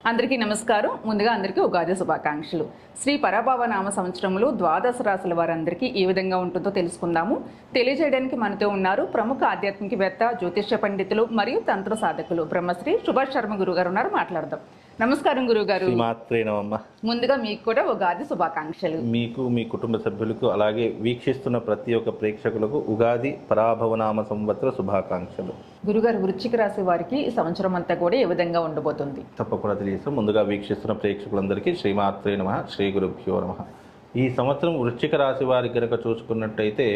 అందరికీ నమస్కారం. ముందుగా అందరికీ ఉగాది శుభాకాంక్షలు. శ్రీ పరాభవ నామ సంవత్సరములు ద్వాదశ రాశుల వారందరికీ ఏ విధంగా ఉంటుందో తెలుసుకుందాము. తెలియజేయడానికి మనతో ఉన్నారు ప్రముఖ ఆధ్యాత్మికవేత్త, జ్యోతిష్య పండితులు మరియు తంత్ర సాధకులు బ్రహ్మశ్రీ సుభాష్ శర్మ గురుగారు ఉన్నారు. మాట్లాడదాం. నమస్కారం గురుగారు. ముందుగా మీకు కూడా ఉగాది శుభాకాంక్షలు. మీకు, మీ కుటుంబ సభ్యులకు, అలాగే వీక్షిస్తున్న ప్రతి ఒక్క ప్రేక్షకులకు ఉగాది పరాభవనామ సంవత్సర శుభాకాంక్షలు. గురుగారు, వృశ్చిక రాశి వారికి ఈ సంవత్సరం అంతా కూడా ఏ విధంగా ఉండబోతుంది? తప్పకుండా తెలియజేస్తాం. ముందుగా వీక్షిస్తున్న ప్రేక్షకులందరికీ శ్రీమాత్రే నమః, శ్రీ గురుభ్యో నమః. ఈ సంవత్సరం వృశ్చిక రాశి వారికి కనుక చూసుకున్నట్టయితే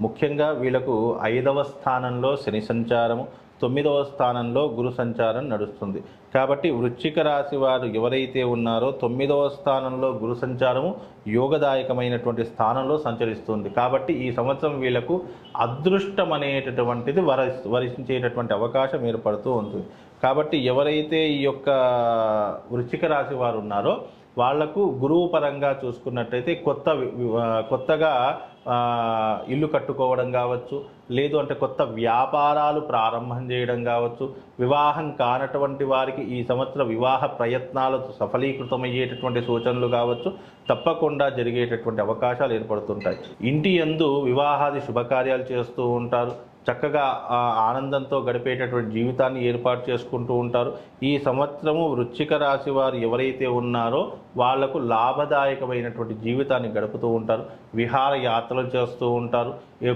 ముఖ్యంగా వీళ్ళకు 5వ స్థానంలో శని సంచారము, 9వ స్థానంలో గురు సంచారం నడుస్తుంది. కాబట్టి వృశ్చిక రాశి వారు ఎవరైతే ఉన్నారో 9వ స్థానంలో గురు సంచారము యోగదాయకమైనటువంటి స్థానంలో సంచరిస్తుంది. కాబట్టి ఈ సంవత్సరం వీళ్ళకు అదృష్టం అనేటటువంటిది వరించేటటువంటి అవకాశం ఏర్పడుతూ ఉంటుంది. కాబట్టి ఎవరైతే ఈ యొక్క వృశ్చిక రాశి వారు ఉన్నారో వాళ్లకు గురువు పరంగా చూసుకున్నట్టయితే కొత్తగా ఇల్లు కట్టుకోవడం కావచ్చు, లేదు అంటే కొత్త వ్యాపారాలు ప్రారంభం చేయడం కావచ్చు, వివాహం కానటువంటి వారికి ఈ సంవత్సరం వివాహ ప్రయత్నాలు సఫలీకృతమయ్యేటటువంటి సూచనలు కావచ్చు, తప్పకుండా జరిగేటటువంటి అవకాశాలు ఏర్పడుతుంటాయి. ఇంటి యందు వివాహాది శుభకార్యాలు చేస్తూ ఉంటారు. చక్కగా ఆనందంతో గడిపేటటువంటి జీవితాన్ని ఏర్పాటు చేసుకుంటూ ఉంటారు. ఈ సంవత్సరము వృశ్చిక రాశి వారు ఎవరైతే ఉన్నారో వాళ్లకు లాభదాయకమైనటువంటి జీవితాన్ని గడుపుతూ ఉంటారు. విహార యాత్రలు చేస్తూ ఉంటారు.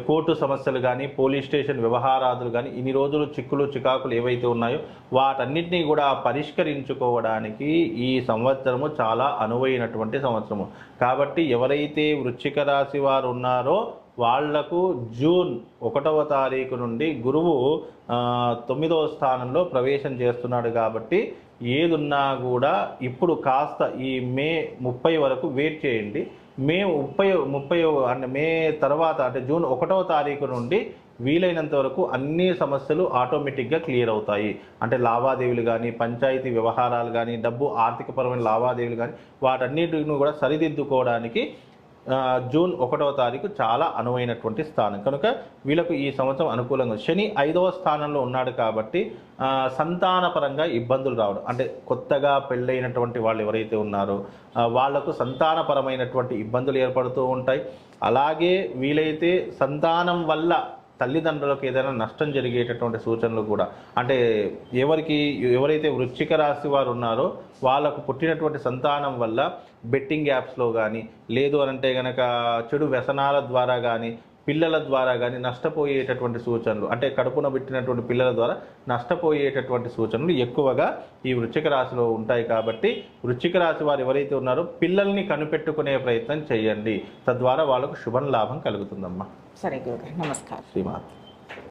కోర్టు సమస్యలు కానీ, పోలీస్ స్టేషన్ వ్యవహారాదులు కానీ, ఇన్ని రోజులు చిక్కులు చికాకులు ఏవైతే ఉన్నాయో వాటన్నిటినీ కూడా పరిష్కరించుకోవడానికి ఈ సంవత్సరము చాలా అనువైనటువంటి సంవత్సరము. కాబట్టి ఎవరైతే వృశ్చిక రాశి వారు ఉన్నారో వాళ్లకు జూన్ 1వ తారీఖు నుండి గురువు 9వ స్థానంలో ప్రవేశం చేస్తున్నాడు. కాబట్టి ఏదున్నా కూడా ఇప్పుడు కాస్త ఈ మే 30 వరకు వెయిట్ చేయండి. మే 30 అంటే మే తర్వాత అంటే జూన్ 1వ తారీఖు నుండి వీలైనంత వరకు అన్ని సమస్యలు ఆటోమేటిక్గా క్లియర్ అవుతాయి. అంటే లావాదేవీలు కానీ, పంచాయతీ వ్యవహారాలు కానీ, డబ్బు ఆర్థికపరమైన లావాదేవీలు కానీ వాటన్నిటిని కూడా సరిదిద్దుకోవడానికి జూన్ 1వ తారీఖు చాలా అనువైనటువంటి స్థానం. కనుక వీళ్ళకు ఈ సంవత్సరం అనుకూలంగా శని 5వ స్థానంలో ఉన్నాడు. కాబట్టి సంతానపరంగా ఇబ్బందులు రావడం, అంటే కొత్తగా పెళ్ళైనటువంటి వాళ్ళు ఎవరైతే ఉన్నారో వాళ్లకు సంతానపరమైనటువంటి ఇబ్బందులు ఏర్పడుతూ ఉంటాయి. అలాగే వీలైతే సంతానం వల్ల తల్లిదండ్రులకు ఏదైనా నష్టం జరిగేటటువంటి సూచనలు కూడా, అంటే ఎవరైతే వృశ్చిక రాశి వారు ఉన్నారో వాళ్ళకు పుట్టినటువంటి సంతానం వల్ల బెట్టింగ్ యాప్స్లో కానీ, లేదు అనంటే కనుక చెడు వ్యసనాల ద్వారా కానీ, పిల్లల ద్వారా కానీ నష్టపోయేటటువంటి సూచనలు, అంటే కడుపున పెట్టినటువంటి పిల్లల ద్వారా నష్టపోయేటటువంటి సూచనలు ఎక్కువగా ఈ వృశ్చిక రాశిలో ఉంటాయి. కాబట్టి వృశ్చిక రాశి వారు ఎవరైతే ఉన్నారో పిల్లల్ని కనిపెట్టుకునే ప్రయత్నం చేయండి. తద్వారా వాళ్ళకు శుభం లాభం కలుగుతుందమ్మా. సరే గురుగారు, నమస్కారం. శ్రీమాత.